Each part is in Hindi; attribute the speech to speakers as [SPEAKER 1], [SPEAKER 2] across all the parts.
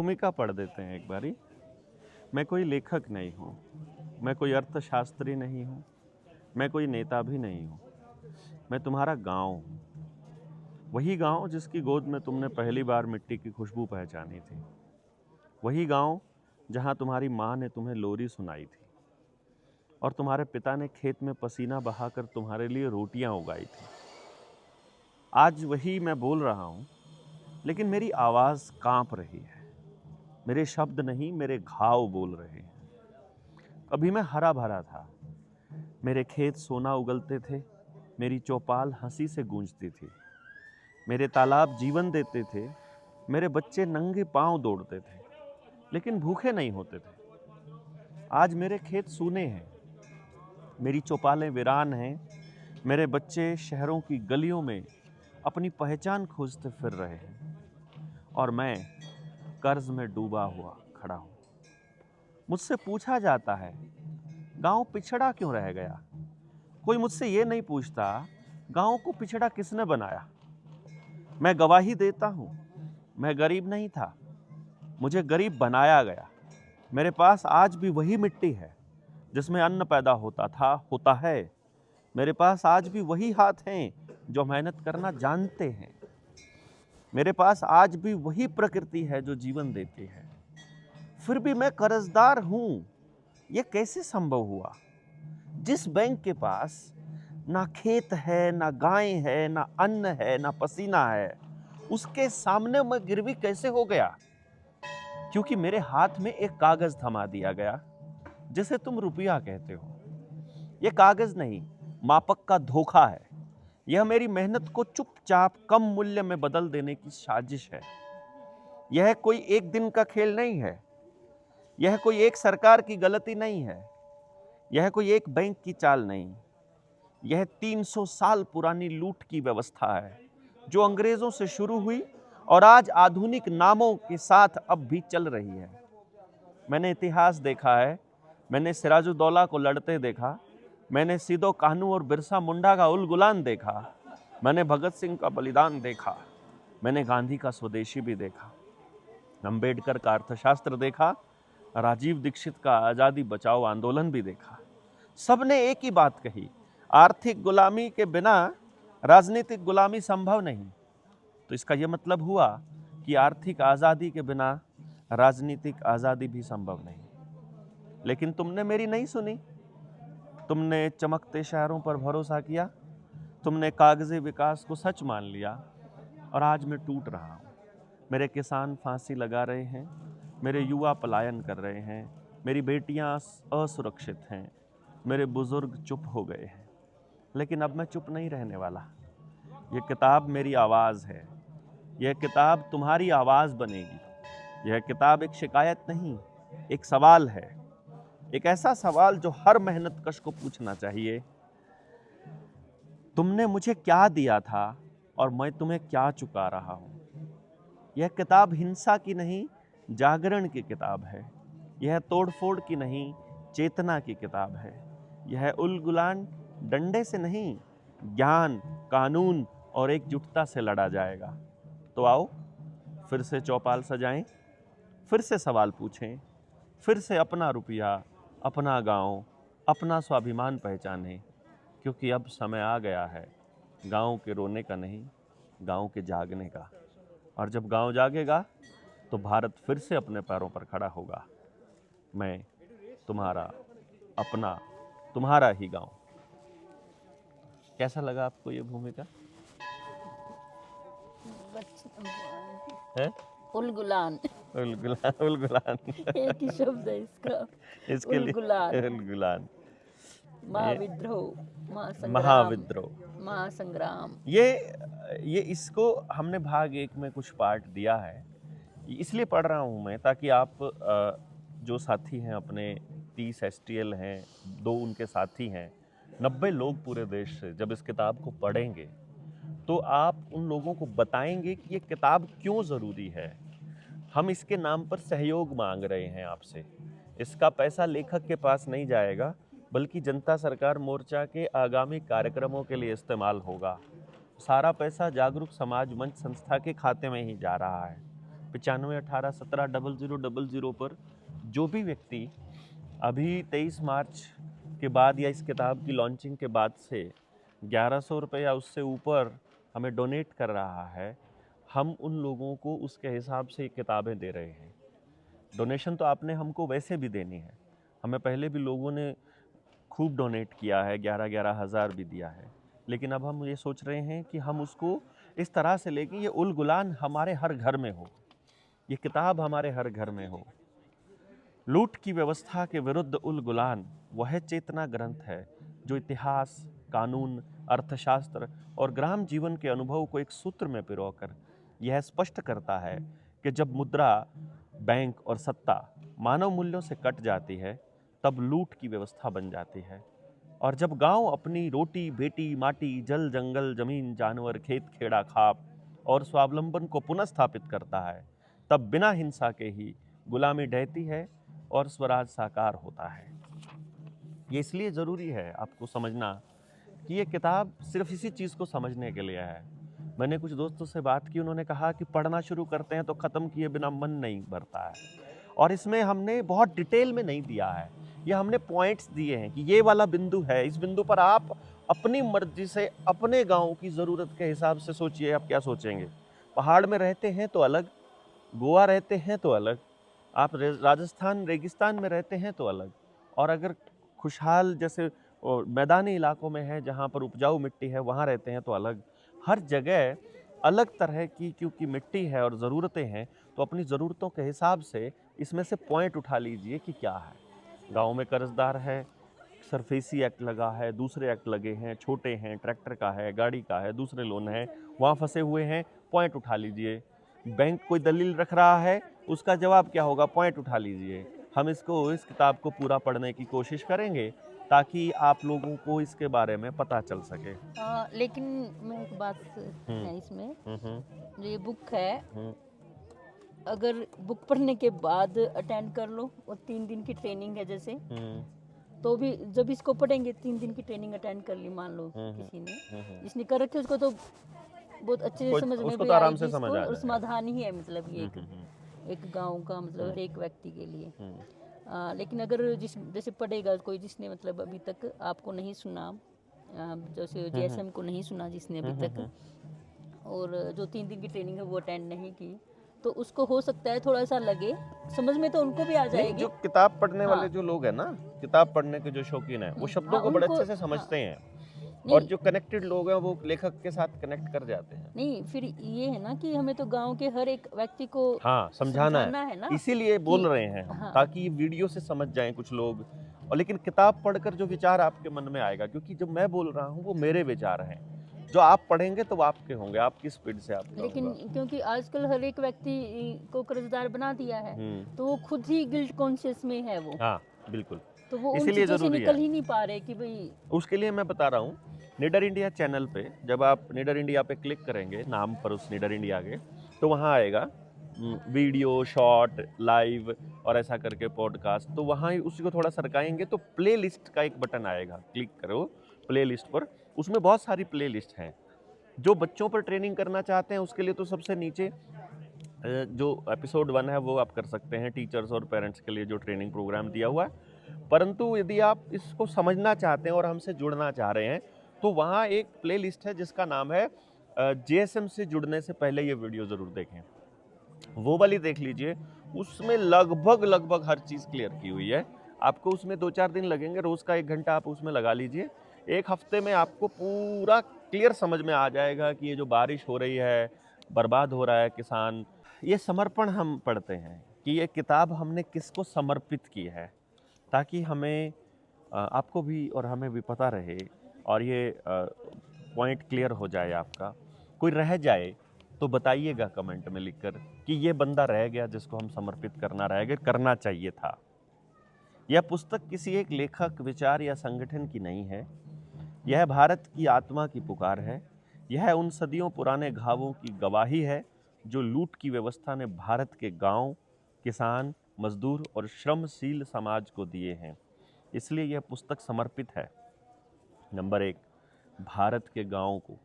[SPEAKER 1] भूमिका पढ़ देते हैं एक बारी। मैं कोई लेखक नहीं हूँ, मैं कोई अर्थशास्त्री नहीं हूँ, मैं कोई नेता भी नहीं हूँ। मैं तुम्हारा गांव हूँ, वही गांव जिसकी गोद में तुमने पहली बार मिट्टी की खुशबू पहचानी थी। वही गांव जहाँ तुम्हारी माँ ने तुम्हें लोरी सुनाई थी और तुम्हारे पिता ने खेत में पसीना बहाकर तुम्हारे लिए रोटियां उगाई थी। आज वही मैं बोल रहा हूँ, लेकिन मेरी आवाज़ कांप रही है। मेरे शब्द नहीं, मेरे घाव बोल रहे हैं। कभी मैं हरा भरा था, मेरे खेत सोना उगलते थे, मेरी चौपाल हंसी से गूंजती थी, मेरे तालाब जीवन देते थे, मेरे बच्चे नंगे पांव दौड़ते थे, लेकिन भूखे नहीं होते थे। आज मेरे खेत सूने हैं, मेरी चौपालें वीरान हैं, मेरे बच्चे शहरों की गलियों में अपनी पहचान खोजते फिर रहे हैं और मैं कर्ज में डूबा हुआ खड़ा हूं। मुझसे पूछा जाता है, गांव पिछड़ा क्यों रह गया? कोई मुझसे ये नहीं पूछता, गांव को पिछड़ा किसने बनाया? मैं गवाही देता हूं, मैं गरीब नहीं था, मुझे गरीब बनाया गया। मेरे पास आज भी वही मिट्टी है जिसमें अन्न पैदा होता था, होता है। मेरे पास आज भी वही हाथ हैं जो मेहनत करना जानते हैं। मेरे पास आज भी वही प्रकृति है जो जीवन देती है। फिर भी मैं कर्जदार हूं। यह कैसे संभव हुआ? जिस बैंक के पास ना खेत है, ना गाय है, ना अन्न है, ना पसीना है, उसके सामने मैं गिरवी कैसे हो गया? क्योंकि मेरे हाथ में एक कागज थमा दिया गया जिसे तुम रुपया कहते हो। यह कागज नहीं, मापक का धोखा है। यह मेरी मेहनत को चुपचाप कम मूल्य में बदल देने की साजिश है। यह कोई एक दिन का खेल नहीं है, यह कोई एक सरकार की गलती नहीं है, यह कोई एक बैंक की चाल नहीं। यह 300 साल पुरानी लूट की व्यवस्था है जो अंग्रेजों से शुरू हुई और आज आधुनिक नामों के साथ अब भी चल रही है। मैंने इतिहास देखा है, मैंने सिराजुद्दौला को लड़ते देखा, मैंने सिदो कान्हू और बिरसा मुंडा का उल गुलान देखा, मैंने भगत सिंह का बलिदान देखा, मैंने गांधी का स्वदेशी भी देखा, अंबेडकर का अर्थशास्त्र देखा, राजीव दीक्षित का आज़ादी बचाओ आंदोलन भी देखा। सबने एक ही बात कही, आर्थिक गुलामी के बिना राजनीतिक गुलामी संभव नहीं। तो इसका यह मतलब हुआ कि आर्थिक आज़ादी के बिना राजनीतिक आज़ादी भी संभव नहीं। लेकिन तुमने मेरी नहीं सुनी। तुमने चमकते शहरों पर भरोसा किया, तुमने कागजी विकास को सच मान लिया और आज मैं टूट रहा हूँ। मेरे किसान फांसी लगा रहे हैं, मेरे युवा पलायन कर रहे हैं, मेरी बेटियाँ असुरक्षित हैं, मेरे बुजुर्ग चुप हो गए हैं। लेकिन अब मैं चुप नहीं रहने वाला। यह किताब मेरी आवाज़ है, यह किताब तुम्हारी आवाज़ बनेगी। यह किताब एक शिकायत नहीं, एक सवाल है, एक ऐसा सवाल जो हर मेहनत कश को पूछना चाहिए। तुमने मुझे क्या दिया था और मैं तुम्हें क्या चुका रहा हूं? यह किताब हिंसा की नहीं, जागरण की किताब है। यह तोड़फोड़ की नहीं, चेतना की किताब है। यह उल गुलान डंडे से नहीं, ज्ञान, कानून और एकजुटता से लड़ा जाएगा। तो आओ फिर से चौपाल सजाएं, फिर से सवाल पूछें, फिर से अपना रुपया, अपना गांव, अपना स्वाभिमान पहचानें। क्योंकि अब समय आ गया है गांव के रोने का नहीं, गांव के जागने का। और जब गांव जागेगा तो भारत फिर से अपने पैरों पर खड़ा होगा। मैं तुम्हारा अपना, तुम्हारा ही गांव। कैसा लगा आपको ये भूमिका?
[SPEAKER 2] उलगुलान
[SPEAKER 1] उलगुलान, उलगुलान
[SPEAKER 2] एक ही शब्द है इसका।
[SPEAKER 1] इसके
[SPEAKER 2] उलगुलान,
[SPEAKER 1] लिए उलगुलान,
[SPEAKER 2] महाविद्रोह, महासंग्राम,
[SPEAKER 1] महाविद्रोह,
[SPEAKER 2] महासंग्राम।
[SPEAKER 1] ये इसको हमने भाग 1 में कुछ पार्ट दिया है। इसलिए पढ़ रहा हूँ मैं ताकि आप जो साथी हैं अपने 30 STL हैं, 2 उनके साथी हैं, 90 लोग पूरे देश से जब इस किताब को पढ़ेंगे तो आप उन लोगों को बताएंगे कि ये किताब क्यों ज़रूरी है। हम इसके नाम पर सहयोग मांग रहे हैं आपसे। इसका पैसा लेखक के पास नहीं जाएगा, बल्कि जनता सरकार मोर्चा के आगामी कार्यक्रमों के लिए इस्तेमाल होगा। सारा पैसा जागरूक समाज मंच संस्था के खाते में ही जा रहा है। 9518170000 पर जो भी व्यक्ति अभी 23 मार्च के बाद या इस किताब की लॉन्चिंग के बाद से 1100 रुपये या उससे ऊपर हमें डोनेट कर रहा है, हम उन लोगों को उसके हिसाब से किताबें दे रहे हैं। डोनेशन तो आपने हमको वैसे भी देनी है, हमें पहले भी लोगों ने खूब डोनेट किया है, 11-11 हज़ार भी दिया है, लेकिन अब हम ये सोच रहे हैं कि हम उसको इस तरह से लें कि ये उल गुलान हमारे हर घर में हो, ये किताब हमारे हर घर में हो। लूट की व्यवस्था के विरुद्ध उल गुलान वह चेतना ग्रंथ है जो इतिहास, कानून, अर्थशास्त्र और ग्राम जीवन के अनुभव को एक सूत्र में पिरोकर यह स्पष्ट करता है कि जब मुद्रा, बैंक और सत्ता मानव मूल्यों से कट जाती है तब लूट की व्यवस्था बन जाती है, और जब गांव अपनी रोटी, बेटी, माटी, जल, जंगल, जमीन, जानवर, खेत, खेड़ा, खाप और स्वावलंबन को पुनः स्थापित करता है तब बिना हिंसा के ही गुलामी ढहती है और स्वराज साकार होता है। ये इसलिए ज़रूरी है आपको समझना कि ये किताब सिर्फ इसी चीज़ को समझने के लिए है। मैंने कुछ दोस्तों से बात की, उन्होंने कहा कि पढ़ना शुरू करते हैं तो ख़त्म किए बिना मन नहीं भरता है, और इसमें हमने बहुत डिटेल में नहीं दिया है, ये हमने पॉइंट्स दिए हैं कि ये वाला बिंदु है, इस बिंदु पर आप अपनी मर्जी से अपने गांव की ज़रूरत के हिसाब से सोचिए आप क्या सोचेंगे। पहाड़ में रहते हैं तो अलग, गोवा रहते हैं तो अलग, आप राजस्थान रेगिस्तान में रहते हैं तो अलग, और अगर खुशहाल जैसे मैदानी इलाकों में है जहाँ पर उपजाऊ मिट्टी है वहाँ रहते हैं तो अलग। हर जगह अलग तरह की क्योंकि मिट्टी है और ज़रूरतें हैं, तो अपनी ज़रूरतों के हिसाब से इसमें से पॉइंट उठा लीजिए कि क्या है। गांव में कर्जदार है, सरफेसी एक्ट लगा है, दूसरे एक्ट लगे हैं, छोटे हैं, ट्रैक्टर का है, गाड़ी का है, दूसरे लोन है, वहाँ फंसे हुए हैं, पॉइंट उठा लीजिए। बैंक कोई दलील रख रहा है, उसका जवाब क्या होगा, पॉइंट उठा लीजिए। हम इस किताब को पूरा पढ़ने की कोशिश करेंगे ताकि आप लोगों को इसके बारे में पता चल सके।
[SPEAKER 2] लेकिन मैं एक बात है इसमें, जो ये बुक है, अगर बुक पढ़ने के बाद अटेंड कर लो और 3 दिन की ट्रेनिंग है जैसे, तो भी जब इसको पढ़ेंगे 3 दिन की ट्रेनिंग अटेंड कर ली मान लो किसी ने, जिसने कर रखी है उसको तो बहुत अच्छे से समझ में भी
[SPEAKER 1] आराम से
[SPEAKER 2] आएगी
[SPEAKER 1] समझ
[SPEAKER 2] इसको,
[SPEAKER 1] आ
[SPEAKER 2] और समाधान ही है मतलब ये एक गांव का मतलब हर एक व्यक्ति के लिए। लेकिन अगर जैसे पढ़ेगा कोई जिसने मतलब अभी तक आपको नहीं सुना, जैसे जेएसएम को नहीं सुना जिसने अभी तक, और जो 3 दिन की ट्रेनिंग है वो अटेंड नहीं की, तो उसको हो सकता है थोड़ा सा लगे, समझ में तो उनको भी आ जाएगी।
[SPEAKER 1] जो किताब पढ़ने वाले जो लोग हैं ना, किताब पढ़ने के जो शौकीन हैं, वो शब्दों को बड़े अच्छे से समझते हैं, और जो कनेक्टेड लोग हैं वो लेखक के साथ कनेक्ट कर जाते हैं।
[SPEAKER 2] नहीं, फिर ये है ना कि हमें तो गांव के हर एक व्यक्ति को
[SPEAKER 1] समझाना है ना, इसीलिए बोल रहे हैं हम, ताकि वीडियो से समझ जाएं कुछ लोग, और लेकिन किताब पढ़कर जो विचार आपके मन में आएगा, क्योंकि जो मैं बोल रहा हूँ वो मेरे विचार हैं, जो आप पढ़ेंगे तो आपके होंगे, आपकी स्पीड से आपका
[SPEAKER 2] लेकिन
[SPEAKER 1] होगा।
[SPEAKER 2] क्योंकि आजकल हर एक व्यक्ति को कर्जदार बना दिया है, तो वो खुद ही गिल्ट कॉन्शियस में है वो।
[SPEAKER 1] बिल्कुल,
[SPEAKER 2] तो वो उन चीजों से निकल ही नहीं पा रहे कि भाई।
[SPEAKER 1] उसके लिए मैं बता रहा हूँ, निडर इंडिया चैनल पे जब आप निडर इंडिया पे क्लिक करेंगे नाम पर उस निडर इंडिया के, तो वहाँ आएगा वीडियो, शॉर्ट, लाइव और ऐसा करके पॉडकास्ट, तो वहाँ उसी को थोड़ा सरकाएंगे तो प्ले लिस्ट का एक बटन आएगा, क्लिक करो प्ले लिस्ट पर, उसमें बहुत सारी प्ले लिस्ट हैं। जो बच्चों पर ट्रेनिंग करना चाहते हैं उसके लिए तो सबसे नीचे जो एपिसोड 1 है वो आप कर सकते हैं, टीचर्स और पेरेंट्स के लिए जो ट्रेनिंग प्रोग्राम दिया हुआ है। परंतु यदि आप इसको समझना चाहते हैं और हमसे जुड़ना चाह रहे हैं तो वहाँ एक प्ले लिस्ट है जिसका नाम है जेएसएम से जुड़ने से पहले ये वीडियो ज़रूर देखें, वो वाली देख लीजिए। उसमें लगभग हर चीज़ क्लियर की हुई है। आपको उसमें 2-4 दिन लगेंगे, रोज़ का 1 घंटा आप उसमें लगा लीजिए, 1 हफ्ते में आपको पूरा क्लियर समझ में आ जाएगा कि ये जो बारिश हो रही है, बर्बाद हो रहा है किसान, ये समर्पण हम पढ़ते हैं कि ये किताब हमने किसको समर्पित की है, ताकि हमें आपको भी और हमें भी पता रहे, और ये पॉइंट क्लियर हो जाए आपका। कोई रह जाए तो बताइएगा कमेंट में लिखकर कि ये बंदा रह गया जिसको हम समर्पित करना चाहिए था। यह पुस्तक किसी एक लेखक, विचार या संगठन की नहीं है, यह भारत की आत्मा की पुकार है। यह उन सदियों पुराने घावों की गवाही है जो लूट की व्यवस्था ने भारत के गांव, किसान, मजदूर और श्रमशील समाज को दिए हैं। इसलिए यह पुस्तक समर्पित है नंबर 1 भारत के गांव को,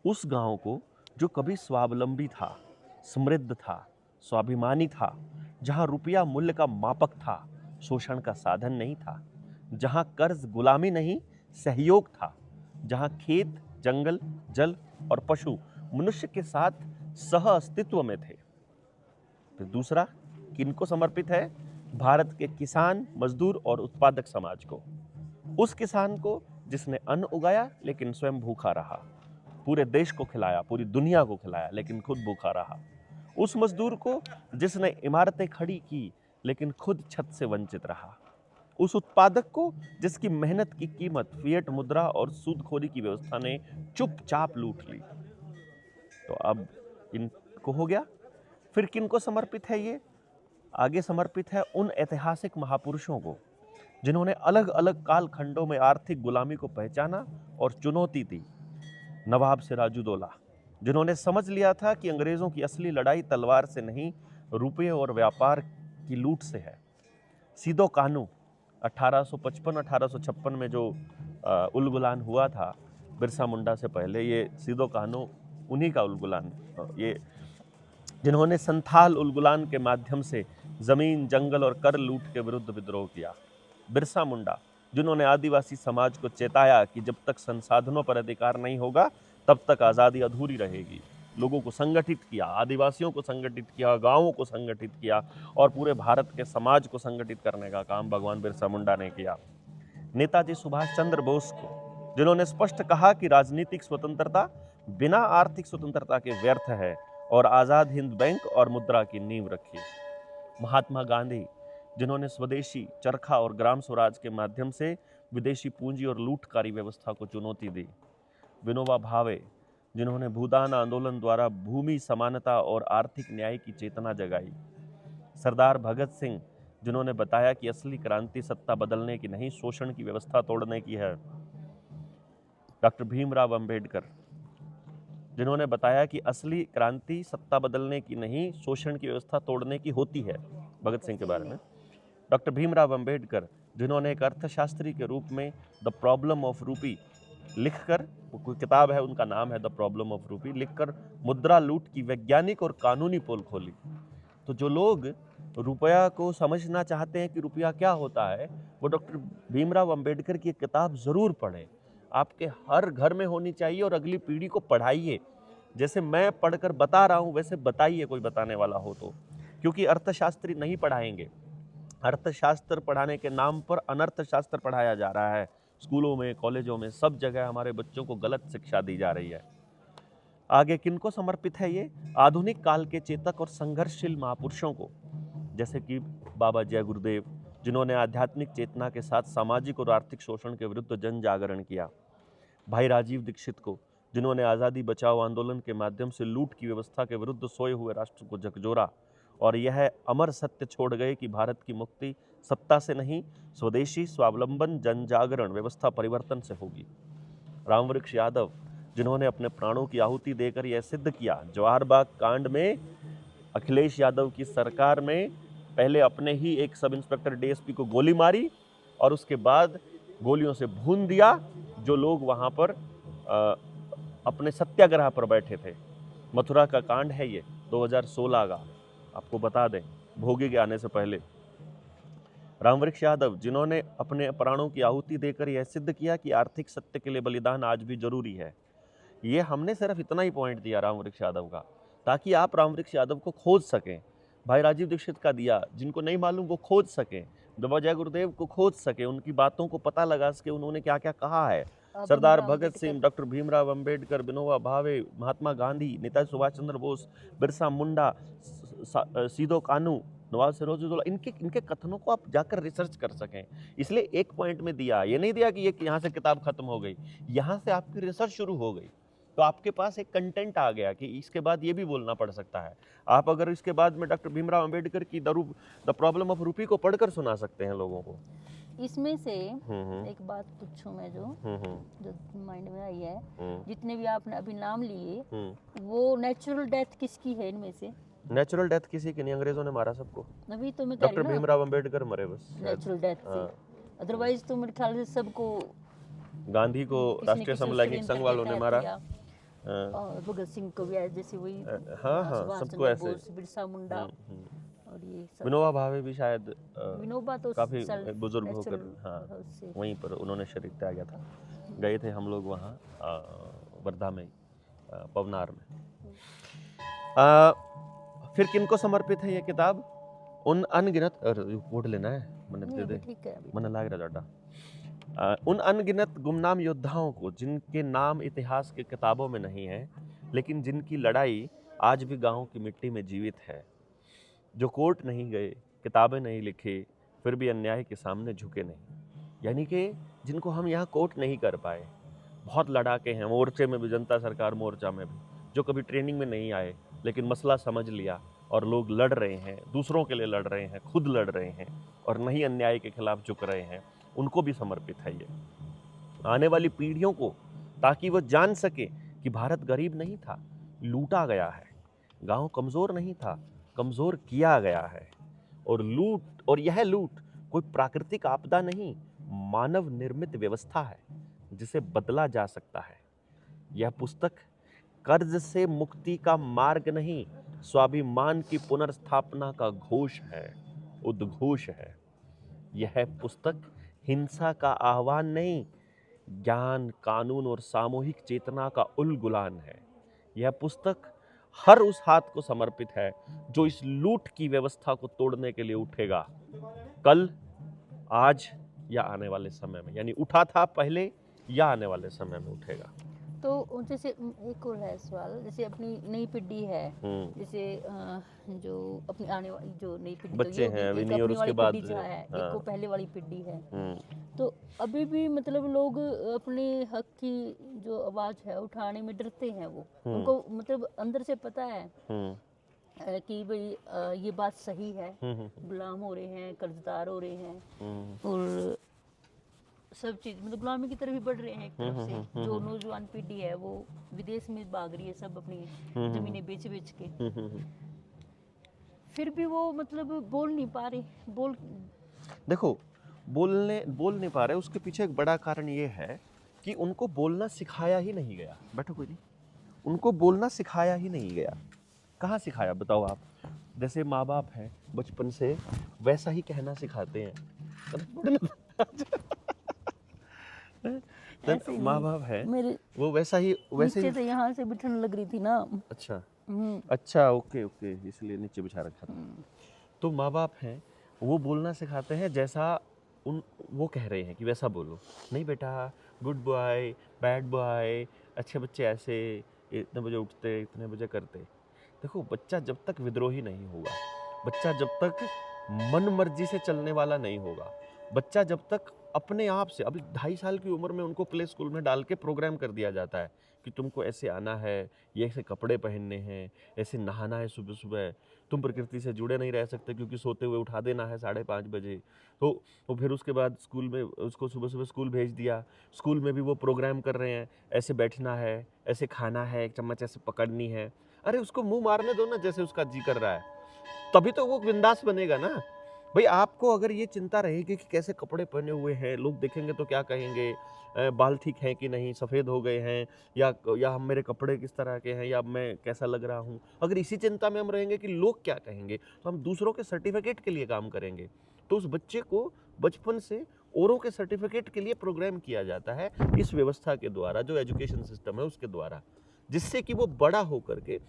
[SPEAKER 1] उस गांव को जो कभी स्वावलंबी था, समृद्ध था स्वाभिमानी था, जहां रुपया मूल्य का मापक था, शोषण का साधन नहीं था, जहां कर्ज गुलामी नहीं सहयोग था, जहां खेत, जंगल, जल और पशु मनुष्य के साथ सह अस्तित्व में थे। फिर दूसरा किनको समर्पित है? भारत के किसान, मजदूर और उत्पादक समाज को। उस किसान को जिसने अन्न उगाया लेकिन स्वयं भूखा रहा, पूरे देश को खिलाया, पूरी दुनिया को खिलाया, लेकिन खुद भूखा रहा। उस मजदूर को जिसने इमारतें खड़ी की लेकिन खुद छत से वंचित रहा। उस उत्पादक को जिसकी मेहनत की कीमत फिएट मुद्रा और सूदखोरी की व्यवस्था ने चुपचाप लूट ली। तो अब इनको हो गया। फिर किनको समर्पित है ये? आगे समर्पित है उन ऐतिहासिक महापुरुषों को जिन्होंने अलग अलग कालखंडों में आर्थिक गुलामी को पहचाना और चुनौती दी। नवाब सिराजुद्दौला, जिन्होंने समझ लिया था कि अंग्रेजों की असली लड़ाई तलवार से नहीं, रुपये और व्यापार की लूट से है। सीदो कानू 1855-1856 में जो उलगुलान हुआ था बिरसा मुंडा से पहले, ये सीदो कानू उन्हीं का उलगुलान, ये जिन्होंने संथाल उलगुलान के माध्यम से जमीन, जंगल और कर लूट के विरुद्ध विद्रोह किया। बिरसा मुंडा, जिन्होंने आदिवासी समाज को चेताया कि जब तक संसाधनों पर अधिकार नहीं होगा तब तक आज़ादी अधूरी रहेगी। लोगों को संगठित किया, आदिवासियों को संगठित किया, गांवों को संगठित किया और पूरे भारत के समाज को संगठित करने का काम भगवान बिरसा मुंडा ने किया। नेताजी सुभाष चंद्र बोस को, जिन्होंने स्पष्ट कहा कि राजनीतिक स्वतंत्रता बिना आर्थिक स्वतंत्रता के व्यर्थ है और आज़ाद हिंद बैंक और मुद्रा की नींव रखी। महात्मा गांधी, जिन्होंने स्वदेशी, चरखा और ग्राम स्वराज के माध्यम से विदेशी पूंजी और लूटकारी व्यवस्था को चुनौती दी। विनोबा भावे, जिन्होंने भूदान आंदोलन द्वारा भूमि समानता और आर्थिक न्याय की चेतना जगाई। सरदार भगत सिंह, जिन्होंने बताया कि असली क्रांति सत्ता बदलने की नहीं, शोषण की व्यवस्था तोड़ने की है। डॉक्टर भीमराव अंबेडकर, जिन्होंने बताया कि असली क्रांति सत्ता बदलने की नहीं, शोषण की व्यवस्था तोड़ने की होती है। भगत सिंह के बारे में डॉक्टर भीमराव अंबेडकर, जिन्होंने एक अर्थशास्त्री के रूप में द प्रॉब्लम ऑफ रूपी लिखकर, कोई किताब है उनका नाम है द प्रॉब्लम ऑफ रूपी, लिखकर मुद्रा लूट की वैज्ञानिक और कानूनी पोल खोली। तो जो लोग रुपया को समझना चाहते हैं कि रुपया क्या होता है, वो डॉक्टर भीमराव अंबेडकर की एक किताब जरूर पढ़ें। आपके हर घर में होनी चाहिए और अगली पीढ़ी को पढ़ाइए। जैसे मैं पढ़कर बता रहा हूँ वैसे बताइए, कोई बताने वाला हो तो, क्योंकि अर्थशास्त्री नहीं पढ़ाएंगे। अर्थशास्त्र पढ़ाने के नाम पर अनर्थशास्त्र पढ़ाया जा रहा है। स्कूलों में, कॉलेजों में, सब जगह हमारे बच्चों को गलत शिक्षा दी जा रही है। आगे किनको समर्पित है ये? आधुनिक काल के चेतक और संघर्षशील महापुरुषों को, जैसे कि बाबा जय गुरुदेव, जिन्होंने आध्यात्मिक चेतना के साथ सामाजिक और आर्थिक शोषण के विरुद्ध जन जागरण किया। भाई राजीव दीक्षित को, जिन्होंने आज़ादी बचाओ आंदोलन के माध्यम से लूट की व्यवस्था के विरुद्ध सोए हुए राष्ट्र को झकझोरा और यह अमर सत्य छोड़ गए कि भारत की मुक्ति सत्ता से नहीं, स्वदेशी स्वावलंबन जन जागरण व्यवस्था परिवर्तन से होगी। रामवृक्ष यादव, जिन्होंने अपने प्राणों की आहुति देकर यह सिद्ध किया। जवाहर बाग कांड में अखिलेश यादव की सरकार में पहले अपने ही एक सब इंस्पेक्टर डीएसपी को गोली मारी और उसके बाद गोलियों से भून दिया जो लोग वहाँ पर अपने सत्याग्रह पर बैठे थे। मथुरा का कांड है ये 2016 का, आपको बता दें, भोगी के आने से पहले। रामवृक्ष यादव, जिन्होंने अपने प्राणों की आहुति देकर यह सिद्ध किया कि आर्थिक सत्य के लिए बलिदान आज भी जरूरी है। ये हमने सिर्फ इतना ही पॉइंट दिया रामवृक्ष यादव का, ताकि आप रामवृक्ष यादव को खोज सकें। भाई राजीव दीक्षित का दिया, जिनको नहीं मालूम वो खोज सकें। बाबा जय गुरुदेव को खोज सके, उनकी बातों को पता लगा सके, उन्होंने क्या क्या कहा है। सरदार भगत सिंह, डॉक्टर भीमराव अंबेडकर, विनोबा भावे, महात्मा गांधी, नेताजी सुभाष चंद्र बोस, बिरसा मुंडा, सीदो कानू, नवाब सिराजुद्दौला, इनके कथनों को आप जाकर रिसर्च कर सकें। इसलिए एक पॉइंट में दिया, ये नहीं दिया कि ये यहाँ से किताब खत्म हो गई, यहाँ से आपकी रिसर्च शुरू हो गई तो आपके पास एक कंटेंट आ गया कि इसके बाद ये भी बोलना पड़ सकता है। आप अगर इसके बाद में डॉक्टर भीमराव अंबेडकर की द प्रॉब्लम ऑफ रूपी को पढ़कर सुना सकते हैं लोगों को।
[SPEAKER 2] इसमें से एक बात पूछूं मैं जो माइंड में आई है, जितने भी आपने अभी नाम लिए, वो नेचुरल डेथ किसकी है इनमें से?
[SPEAKER 1] नेचुरल डेथ किसी की नहीं, अंग्रेजों ने मारा सबको।
[SPEAKER 2] अभी तो मैं
[SPEAKER 1] डॉक्टर भीमराव अंबेडकर मरे बस
[SPEAKER 2] नेचुरल डेथ से, अदरवाइज तो मेरे ख्याल से सबको,
[SPEAKER 1] गांधी को राष्ट्रीय समलैंगिक संघ वालों ने मारा,
[SPEAKER 2] भगत सिंह को भी ऐसे जैसे वही
[SPEAKER 1] हाँ हाँ,
[SPEAKER 2] सुभाष
[SPEAKER 1] सबको
[SPEAKER 2] चंद्र
[SPEAKER 1] ऐसे।
[SPEAKER 2] बोस, बिरसा मुंडा और ये सब।
[SPEAKER 1] विनोबा भावे भी शायद
[SPEAKER 2] विनोबा तो
[SPEAKER 1] काफ़ी
[SPEAKER 2] सेल्फ
[SPEAKER 1] बुजुर्ग होकर,
[SPEAKER 2] नेचुरल
[SPEAKER 1] हाँ,
[SPEAKER 2] उससे।
[SPEAKER 1] वहीं पर उन्होंने शरीर त्यागा था। गए थे हम लोग वहाँ वर्धा में, पवनार में। फिर किनको समर्पित है ये किताब? उन अनगिनत, वोट लेना है मैंने,
[SPEAKER 2] नहीं
[SPEAKER 1] दे
[SPEAKER 2] अभी
[SPEAKER 1] दे,
[SPEAKER 2] ठीक है अभी।
[SPEAKER 1] मन लाग रहा डाटा। उन अनगिनत गुमनाम योद्धाओं को जिनके नाम इतिहास के किताबों में नहीं है, लेकिन जिनकी लड़ाई आज भी गांव की मिट्टी में जीवित है, जो कोर्ट नहीं गए, किताबें नहीं लिखी, फिर भी अन्याय के सामने झुके नहीं। यानी कि जिनको हम यहाँ कोर्ट नहीं कर पाए, बहुत लड़ाके हैं, मोर्चे में भी, जनता सरकार मोर्चा में भी, जो कभी ट्रेनिंग में नहीं आए लेकिन मसला समझ लिया और लोग लड़ रहे हैं, दूसरों के लिए लड़ रहे हैं, खुद लड़ रहे हैं और नहीं अन्याय के खिलाफ झुक रहे हैं, उनको भी समर्पित है ये। आने वाली पीढ़ियों को, ताकि वो जान सके कि भारत गरीब नहीं था, लूटा गया है, गांव कमज़ोर नहीं था, कमज़ोर किया गया है, और यह लूट कोई प्राकृतिक आपदा नहीं, मानव निर्मित व्यवस्था है जिसे बदला जा सकता है। यह पुस्तक कर्ज से मुक्ति का मार्ग नहीं, स्वाभिमान की पुनर्स्थापना का घोष है, उद्घोष है। यह पुस्तक हिंसा का आह्वान नहीं, ज्ञान, कानून और सामूहिक चेतना का उलगुलान है। यह पुस्तक हर उस हाथ को समर्पित है जो इस लूट की व्यवस्था को तोड़ने के लिए उठेगा, कल, आज या आने वाले समय में। यानी उठा था पहले या आने वाले समय में उठेगा।
[SPEAKER 2] तो जैसे एक और है सवाल, जैसे अपनी नई पीढ़ी है, जैसे जो अपनी आने वाली जो नई पीढ़ी,
[SPEAKER 1] बच्चे
[SPEAKER 2] तो ये
[SPEAKER 1] हैं
[SPEAKER 2] भी
[SPEAKER 1] अभी
[SPEAKER 2] एक
[SPEAKER 1] नहीं, और
[SPEAKER 2] अपनी
[SPEAKER 1] उसके
[SPEAKER 2] वाली
[SPEAKER 1] बाद,
[SPEAKER 2] पीढ़ी जो है, एक
[SPEAKER 1] हाँ,
[SPEAKER 2] वो पहले वाली पीढ़ी है,
[SPEAKER 1] हम्म,
[SPEAKER 2] तो अभी भी मतलब लोग अपने हक की जो आवाज़ है उठाने में डरते हैं। वो उनको मतलब अंदर से पता है कि भाई ये बात सही है, गुलाम हो रहे हैं, कर्जदार हो रहे हैं, और सब चीज़ मतलब गुलामी की तरफ ही बढ़ रहे हैं एक तरफ से। जो नौजवान पीढ़ी है वो विदेश में भाग रही है, सब अपनी जमीनें बेच बेच के, फिर भी वो मतलब बोल नहीं पा रहे।
[SPEAKER 1] देखो, बोल नहीं पा रहे, उसके पीछे एक बड़ा कारण ये है कि उनको बोलना सिखाया ही नहीं गया। बैठो कोई नहीं, उनको बोलना सिखाया ही नहीं गया। कहाँ सिखाया बताओ आप? जैसे माँ बाप हैं, बचपन से वैसा ही कहना सिखाते हैं।
[SPEAKER 2] ऐसे ही
[SPEAKER 1] माँ बाप है
[SPEAKER 2] मेरे
[SPEAKER 1] वो वैसे
[SPEAKER 2] नीचे
[SPEAKER 1] ही।
[SPEAKER 2] से यहाँ से बिठन लग रही थी ना।
[SPEAKER 1] अच्छा
[SPEAKER 2] हम्म,
[SPEAKER 1] अच्छा, ओके ओके, इसलिए नीचे बिछा रखा था। तो माँ बाप हैं, वो बोलना सिखाते हैं जैसा वो कह रहे हैं कि वैसा बोलो। नहीं बेटा, गुड बॉय, बैड बॉय, अच्छे बच्चे ऐसे, इतने बजे उठते, इतने बजे करते। देखो, बच्चा जब तक विद्रोही नहीं होगा, बच्चा जब तक मन मर्जी से चलने वाला नहीं होगा, बच्चा जब तक अपने आप से, अभी 2.5 साल की उम्र में उनको प्ले स्कूल में डाल के प्रोग्राम कर दिया जाता है कि तुमको ऐसे आना है, ये ऐसे कपड़े पहनने हैं, ऐसे नहाना है सुबह सुबह, तुम प्रकृति से जुड़े नहीं रह सकते क्योंकि सोते हुए उठा देना है 5:30 बजे। तो फिर उसके बाद स्कूल में उसको सुबह सुबह स्कूल भेज दिया। स्कूल में भी वो प्रोग्राम कर रहे हैं, ऐसे बैठना है, ऐसे खाना है, एक चम्मच ऐसे पकड़नी है। अरे उसको मुंह मारने दो ना जैसे उसका जी कर रहा है, तभी तो वो बिंदास बनेगा ना। भाई, आपको अगर ये चिंता रहेगी कि कैसे कपड़े पहने हुए हैं, लोग देखेंगे तो क्या कहेंगे, बाल ठीक हैं कि नहीं, सफ़ेद हो गए हैं, या हम, मेरे कपड़े किस तरह के हैं, या मैं कैसा लग रहा हूँ, अगर इसी चिंता में हम रहेंगे कि लोग क्या कहेंगे, तो हम दूसरों के सर्टिफिकेट के लिए काम करेंगे। तो उस बच्चे को बचपन से औरों के सर्टिफिकेट के लिए प्रोग्राम किया जाता है इस व्यवस्था के द्वारा, जो एजुकेशन सिस्टम है उसके द्वारा, जिससे कि वो बड़ा होकर के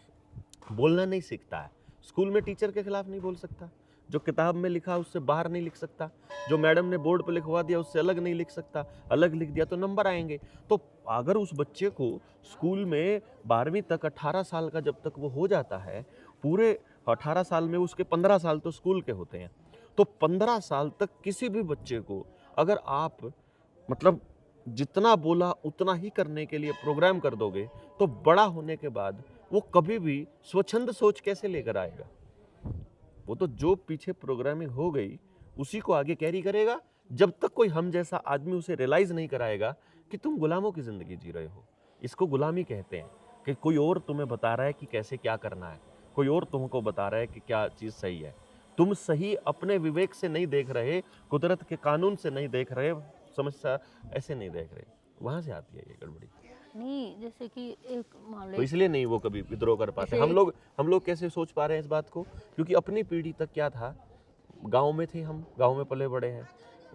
[SPEAKER 1] बोलना नहीं सीखता है। स्कूल में टीचर के खिलाफ नहीं बोल सकता, जो किताब में लिखा उससे बाहर नहीं लिख सकता, जो मैडम ने बोर्ड पर लिखवा दिया उससे अलग नहीं लिख सकता, अलग लिख दिया तो नंबर आएंगे। तो अगर उस बच्चे को स्कूल में 12वीं तक 18 साल का जब तक वो हो जाता है, पूरे 18 साल में उसके 15 साल तो स्कूल के होते हैं, तो 15 साल तक किसी भी बच्चे को अगर आप मतलब जितना बोला उतना ही करने के लिए प्रोग्राम कर दोगे, तो बड़ा होने के बाद वो कभी भी स्वच्छंद सोच कैसे लेकर आएगा? वो तो जो पीछे प्रोग्रामिंग हो गई उसी को आगे कैरी करेगा, जब तक कोई हम जैसा आदमी उसे रियलाइज नहीं कराएगा कि तुम गुलामों की जिंदगी जी रहे हो। इसको गुलामी कहते हैं, कि कोई और तुम्हें बता रहा है कि कैसे क्या करना है, कोई और तुमको बता रहा है कि क्या चीज़ सही है। तुम सही अपने विवेक से नहीं देख रहे, कुदरत के कानून से नहीं देख रहे, समस्या ऐसे नहीं देख रहे, वहाँ से आती है ये गड़बड़ी।
[SPEAKER 2] नहीं, जैसे कि एक मान
[SPEAKER 1] तो
[SPEAKER 2] लो
[SPEAKER 1] इसलिए नहीं वो कभी विद्रोह कर पाते।
[SPEAKER 2] जैसे-
[SPEAKER 1] हम लोग कैसे सोच पा रहे हैं इस बात को, क्योंकि अपनी पीढ़ी तक क्या था, गांव में थे, हम गांव में पले बड़े हैं,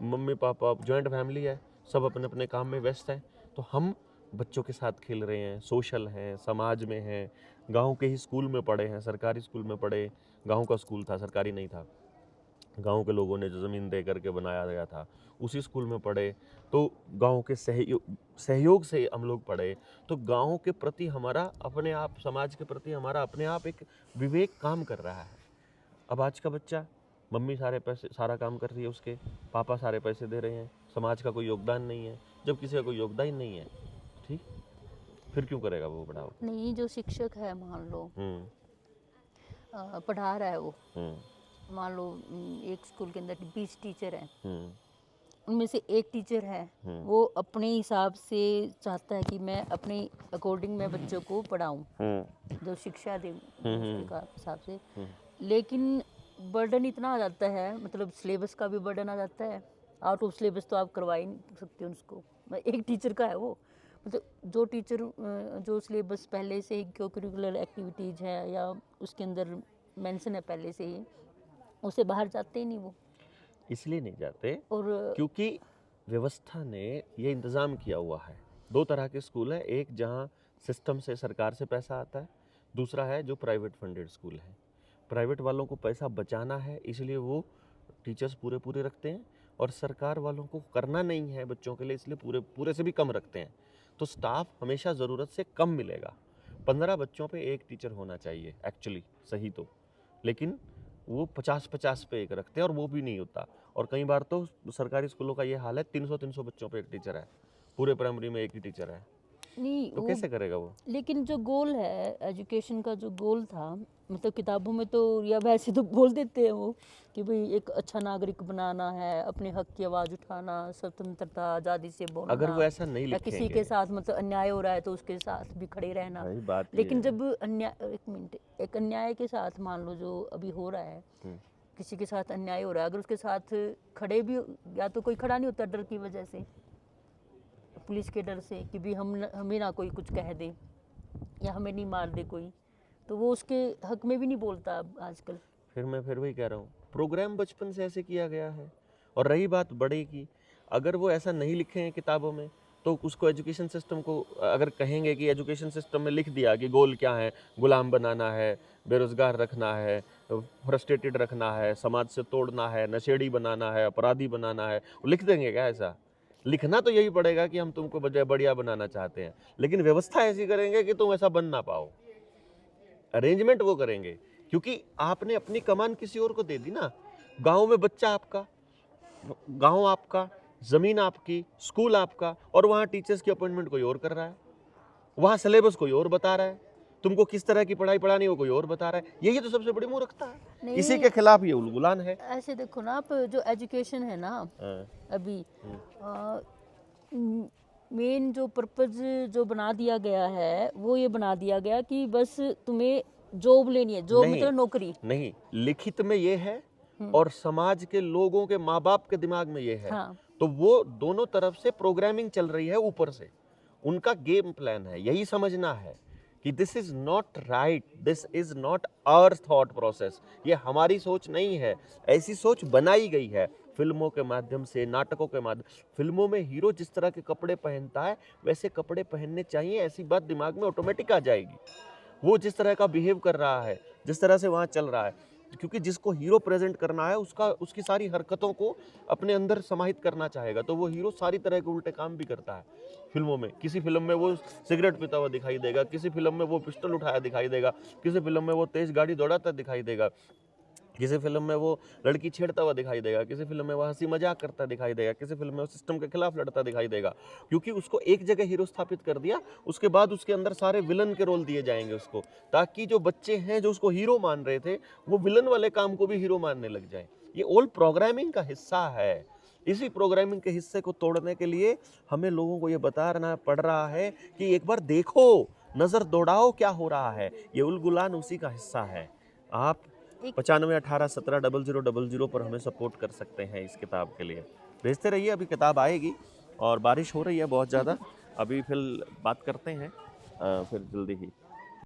[SPEAKER 1] मम्मी पापा जॉइंट फैमिली है, सब अपने अपने काम में व्यस्त हैं, तो हम बच्चों के साथ खेल रहे हैं, सोशल हैं, समाज में हैं, गांव के ही स्कूल में पढ़े हैं, सरकारी स्कूल में पढ़े, गांव का स्कूल था, सरकारी नहीं था, गांव के लोगों ने जो ज़मीन दे करके बनाया गया था उसी स्कूल में पढ़े, तो गांव के सहयोग से हम लोग पढ़े, तो गांव के प्रति हमारा अपने आप, समाज के प्रति हमारा अपने आप एक विवेक काम कर रहा है। अब आज का बच्चा, मम्मी सारे पैसे, सारा काम कर रही है उसके, पापा सारे पैसे दे रहे हैं, समाज का कोई योगदान नहीं है। जब किसी का कोई योगदान ही नहीं है, ठीक, फिर क्यों करेगा वो बड़ा होकर?
[SPEAKER 2] नहीं, जो शिक्षक है मान लो पढ़ा रहा है वो, मान लो एक स्कूल के अंदर 20 टीचर हैं, उनमें से एक टीचर है वो अपने हिसाब से चाहता है कि मैं अपने अकॉर्डिंग मैं बच्चों को पढ़ाऊं, जो शिक्षा दे उसके हिसाब से, लेकिन बर्डन इतना आ जाता है, मतलब सिलेबस का भी बर्डन आ जाता है, आउट ऑफ सिलेबस तो आप करवा ही नहीं सकते उसको, एक टीचर का है वो, मतलब जो टीचर जो सिलेबस पहले से ही को करिकुलर एक्टिविटीज़ है या उसके अंदर मेंशन है पहले से ही, उसे बाहर जाते ही नहीं वो।
[SPEAKER 1] इसलिए नहीं जाते
[SPEAKER 2] और
[SPEAKER 1] क्योंकि व्यवस्था ने ये इंतज़ाम किया हुआ है। दो तरह के स्कूल हैं, एक जहाँ सिस्टम से, सरकार से पैसा आता है, दूसरा है जो प्राइवेट फंडेड स्कूल है। प्राइवेट वालों को पैसा बचाना है, इसलिए वो टीचर्स पूरे पूरे रखते हैं, और सरकार वालों को करना नहीं है बच्चों के लिए, इसलिए पूरे पूरे से भी कम रखते हैं। तो स्टाफ हमेशा ज़रूरत से कम मिलेगा। 15 बच्चों पे एक टीचर होना चाहिए एक्चुअली, सही तो, लेकिन वो 50-50 पे एक रखते हैं, और वो भी नहीं होता। और कई बार तो सरकारी स्कूलों का ये हाल है, 300-300 बच्चों पे एक टीचर है, पूरे प्राइमरी में एक ही टीचर है,
[SPEAKER 2] नहीं
[SPEAKER 1] तो कैसे करेगा वो?
[SPEAKER 2] लेकिन जो गोल है एजुकेशन का, जो गोल था, मतलब किताबों में तो या वैसे तो बोल देते हैं वो कि भाई एक अच्छा नागरिक बनाना है, अपने हक की आवाज़ उठाना, स्वतंत्रता, आज़ादी से बोलना,
[SPEAKER 1] अगर वो ऐसा नहीं
[SPEAKER 2] या किसी
[SPEAKER 1] लिखेंगे,
[SPEAKER 2] के साथ मतलब अन्याय हो रहा है तो उसके साथ भी खड़े रहना।
[SPEAKER 1] वही बात ये
[SPEAKER 2] लेकिन
[SPEAKER 1] है।
[SPEAKER 2] जब अन्याय, एक मिनट, एक अन्याय के साथ मान लो जो अभी हो रहा है, किसी के साथ अन्याय हो रहा है, अगर उसके साथ खड़े भी, या तो कोई खड़ा नहीं होता डर की वजह से, पुलिस के डर से कि भी हमें ना कोई कुछ कह दे या हमें नहीं मार दे कोई, तो वो उसके हक में भी नहीं बोलता अब आजकल।
[SPEAKER 1] फिर मैं फिर वही कह रहा हूँ, प्रोग्राम बचपन से ऐसे किया गया है। और रही बात बड़े की, अगर वो ऐसा नहीं लिखे हैं किताबों में, तो उसको एजुकेशन सिस्टम को अगर कहेंगे कि एजुकेशन सिस्टम में लिख दिया कि गोल क्या है, गुलाम बनाना है, बेरोजगार रखना है, फ्रस्ट्रेटेड रखना है, समाज से तोड़ना है, नशेड़ी बनाना है, अपराधी बनाना है, वो लिख देंगे क्या? ऐसा लिखना तो यही पड़ेगा कि हम तुमको बढ़िया बनाना चाहते हैं, लेकिन व्यवस्था ऐसी करेंगे कि तुम ऐसा बन ना पाओ। अरेंजमेंट वो करेंगे, क्योंकि आपने अपनी कमान किसी और को दे दी ना। गांव में बच्चा आपका, गांव आपका, जमीन आपकी, स्कूल आपका, और वहाँ टीचर्स की अपॉइंटमेंट कोई और कर रहा है, वहाँ सिलेबस कोई और बता रहा है, तुमको किस तरह की पढ़ाई पढ़ानी हो कोई और बता रहा है। यही तो सबसे बड़ी मूर्खता है, इसी के खिलाफ ये उलगुलान है।
[SPEAKER 2] ऐसे देखो ना आप, जो एजुकेशन है ना अभी, मेन जो पर्पज जो बना दिया गया है वो ये बना दिया गया कि बस तुम्हें जॉब लेनी है, जॉब मतलब नौकरी
[SPEAKER 1] नहीं, लिखित में ये है और समाज के लोगों के माँ बाप के दिमाग में ये है।
[SPEAKER 2] हाँ।
[SPEAKER 1] तो वो दोनों तरफ से प्रोग्रामिंग चल रही है, ऊपर से उनका गेम प्लान है। यही समझना है कि this is not right, this is not our thought process, ये हमारी सोच नहीं है, ऐसी सोच बनाई गई है फिल्मों के माध्यम से, नाटकों के माध्यम। फिल्मों में हीरो जिस तरह के कपड़े पहनता है वैसे कपड़े पहनने चाहिए, ऐसी बात दिमाग में ऑटोमेटिक आ जाएगी। वो जिस तरह का बिहेव कर रहा है, जिस तरह से वहाँ चल रहा है, क्योंकि जिसको हीरो प्रेजेंट करना है उसकी सारी हरकतों को अपने अंदर समाहित करना चाहेगा, तो वो हीरो सारी तरह के उल्टे काम भी करता है फिल्मों में। किसी फिल्म में वो सिगरेट पीता हुआ दिखाई देगा, किसी फिल्म में वो पिस्टल उठाया दिखाई देगा, किसी फिल्म में वो तेज गाड़ी दौड़ाता दिखाई देगा, किसी फिल्म में वो लड़की छेड़ता हुआ दिखाई देगा, किसी फिल्म में वो हंसी मजाक करता दिखाई देगा, किसी फिल्म में वो सिस्टम के खिलाफ लड़ता दिखाई देगा। क्योंकि उसको एक जगह हीरो स्थापित कर दिया, उसके बाद उसके अंदर सारे विलन के रोल दिए जाएंगे उसको, ताकि जो बच्चे हैं जो उसको हीरो मान रहे थे वो विलन वाले काम को भी हीरो मानने लग जाए। ये ऑल प्रोग्रामिंग का हिस्सा है। इसी प्रोग्रामिंग के हिस्से को तोड़ने के लिए हमें लोगों को ये बताना पड़ रहा है कि एक बार देखो, नजर दौड़ाओ क्या हो रहा है। ये उलगुलान उसी का हिस्सा है। आप 9518170000 पर हमें सपोर्ट कर सकते हैं इस किताब के लिए। भेजते रहिए, अभी किताब आएगी और बारिश हो रही है बहुत ज़्यादा, अभी फिर बात करते हैं फिर जल्दी ही।